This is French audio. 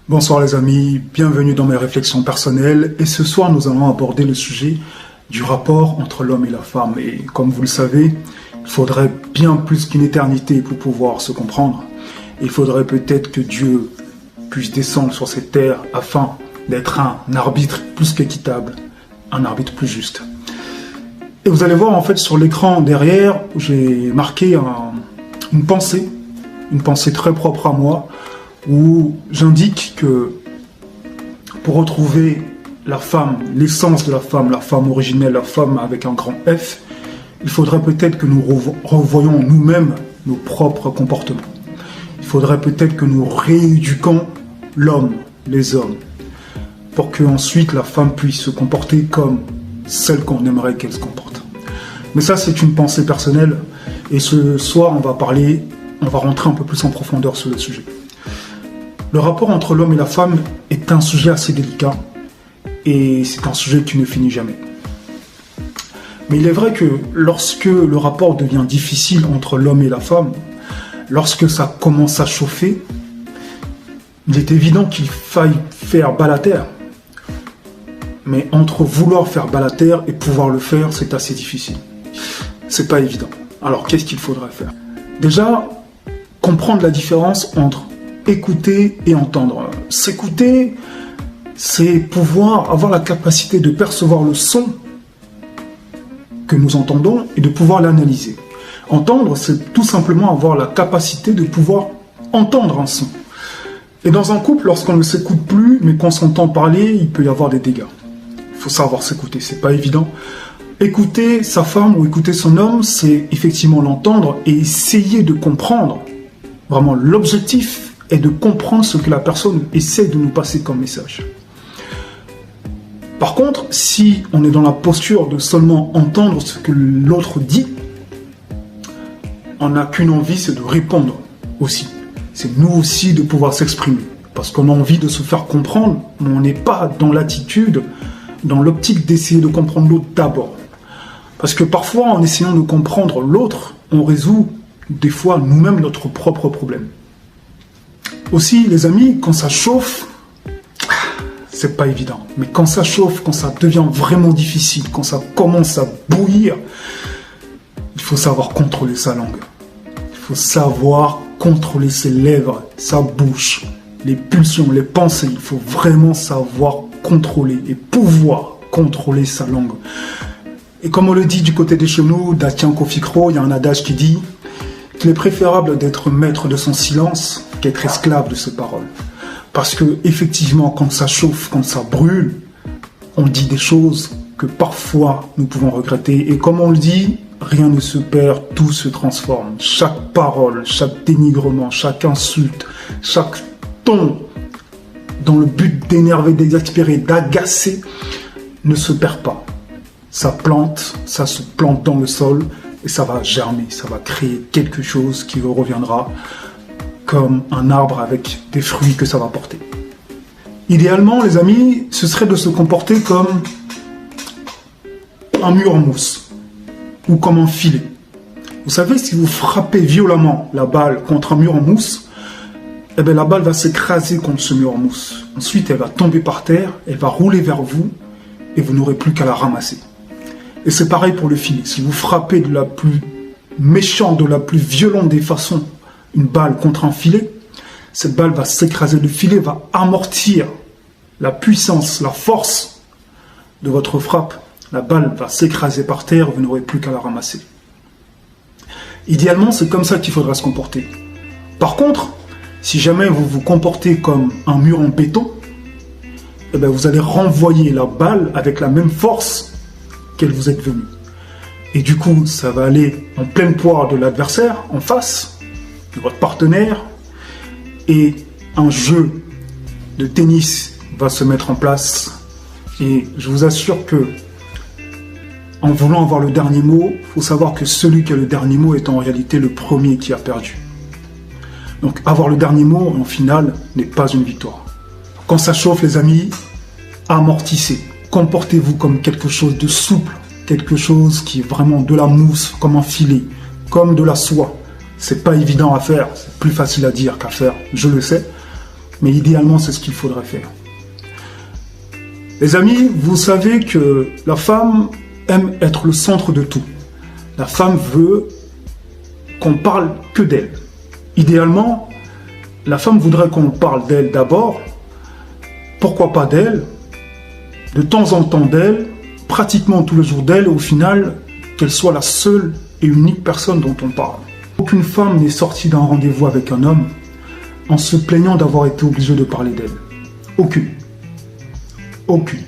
Bonsoir les amis, bienvenue dans mes réflexions personnelles et ce soir nous allons aborder le sujet du rapport entre l'homme et la femme et comme vous le savez, il faudrait bien plus qu'une éternité pour pouvoir se comprendre. Il faudrait peut-être que Dieu puisse descendre sur cette terre afin d'être un arbitre plus qu'équitable, un arbitre plus juste. Et vous allez voir en fait sur l'écran derrière, j'ai marqué une pensée très propre à moi, où j'indique que pour retrouver la femme, l'essence de la femme originelle, la femme avec un grand F, il faudrait peut-être que nous revoyions nous-mêmes nos propres comportements. Il faudrait peut-être que nous rééduquions l'homme, les hommes, pour que ensuite la femme puisse se comporter comme celle qu'on aimerait qu'elle se comporte. Mais ça, c'est une pensée personnelle, et ce soir, on va rentrer un peu plus en profondeur sur le sujet. Le rapport entre l'homme et la femme est un sujet assez délicat et c'est un sujet qui ne finit jamais. Mais il est vrai que lorsque le rapport devient difficile entre l'homme et la femme, lorsque ça commence à chauffer, il est évident qu'il faille faire bas la terre. Mais entre vouloir faire bas la terre et pouvoir le faire, c'est assez difficile. C'est pas évident. Alors qu'est-ce qu'il faudrait faire? Déjà, comprendre la différence entre écouter et entendre. S'écouter, c'est pouvoir avoir la capacité de percevoir le son que nous entendons et de pouvoir l'analyser. Entendre, c'est tout simplement avoir la capacité de pouvoir entendre un son. Et dans un couple, lorsqu'on ne s'écoute plus, mais qu'on s'entend parler, il peut y avoir des dégâts. Il faut savoir s'écouter, c'est pas évident. Écouter sa femme ou écouter son homme, c'est effectivement l'entendre et essayer de comprendre. Vraiment, l'objectif est de comprendre ce que la personne essaie de nous passer comme message. Par contre, si on est dans la posture de seulement entendre ce que l'autre dit, on n'a qu'une envie, c'est de répondre aussi. C'est nous aussi de pouvoir s'exprimer. Parce qu'on a envie de se faire comprendre, mais on n'est pas dans l'attitude, dans l'optique d'essayer de comprendre l'autre d'abord. Parce que parfois, en essayant de comprendre l'autre, on résout des fois nous-mêmes notre propre problème. Aussi, les amis, quand ça chauffe, c'est pas évident. Mais quand ça chauffe, quand ça devient vraiment difficile, quand ça commence à bouillir, il faut savoir contrôler sa langue. Il faut savoir contrôler ses lèvres, sa bouche, les pulsions, les pensées. Il faut vraiment savoir contrôler et pouvoir contrôler sa langue. Et comme on le dit du côté des chenaux, d'Atian Kofikro, il y a un adage qui dit qu'il est préférable d'être maître de son silence qu'être esclave de ses paroles. Parce que effectivement, quand ça chauffe, quand ça brûle, on dit des choses que parfois nous pouvons regretter. Et comme on le dit, rien ne se perd, tout se transforme. Chaque parole, chaque dénigrement, chaque insulte, chaque ton, dans le but d'énerver, d'exaspérer, d'agacer, ne se perd pas. Ça plante, ça se plante dans le sol et ça va germer, ça va créer quelque chose qui reviendra comme un arbre avec des fruits que ça va porter. Idéalement, les amis, ce serait de se comporter comme un mur en mousse ou comme un filet. Vous savez, si vous frappez violemment la balle contre un mur en mousse, eh bien, la balle va s'écraser contre ce mur en mousse. Ensuite, elle va tomber par terre, elle va rouler vers vous et vous n'aurez plus qu'à la ramasser. Et c'est pareil pour le filet. Si vous frappez de la plus méchante, de la plus violente des façons, une balle contre un filet, cette balle va s'écraser. Le filet va amortir la puissance, la force de votre frappe. La balle va s'écraser par terre, vous n'aurez plus qu'à la ramasser. Idéalement, c'est comme ça qu'il faudra se comporter. Par contre, si jamais vous vous comportez comme un mur en béton, eh bien vous allez renvoyer la balle avec la même force qu'elle vous est venue. Et du coup, ça va aller en pleine poire de l'adversaire, en face, de votre partenaire, et un jeu de tennis va se mettre en place. Et je vous assure que, en voulant avoir le dernier mot, il faut savoir que celui qui a le dernier mot est en réalité le premier qui a perdu. Donc avoir le dernier mot, en finale, n'est pas une victoire. Quand ça chauffe, les amis, amortissez. Comportez-vous comme quelque chose de souple, quelque chose qui est vraiment de la mousse, comme un filet, comme de la soie. C'est pas évident à faire, c'est plus facile à dire qu'à faire, je le sais. Mais idéalement, c'est ce qu'il faudrait faire. Les amis, vous savez que la femme aime être le centre de tout. La femme veut qu'on parle que d'elle. Idéalement, la femme voudrait qu'on parle d'elle d'abord. Pourquoi pas d'elle? De temps en temps d'elle, pratiquement tous les jours d'elle, et au final, qu'elle soit la seule et unique personne dont on parle. Aucune femme n'est sortie d'un rendez-vous avec un homme en se plaignant d'avoir été obligée de parler d'elle. Aucune. Aucune.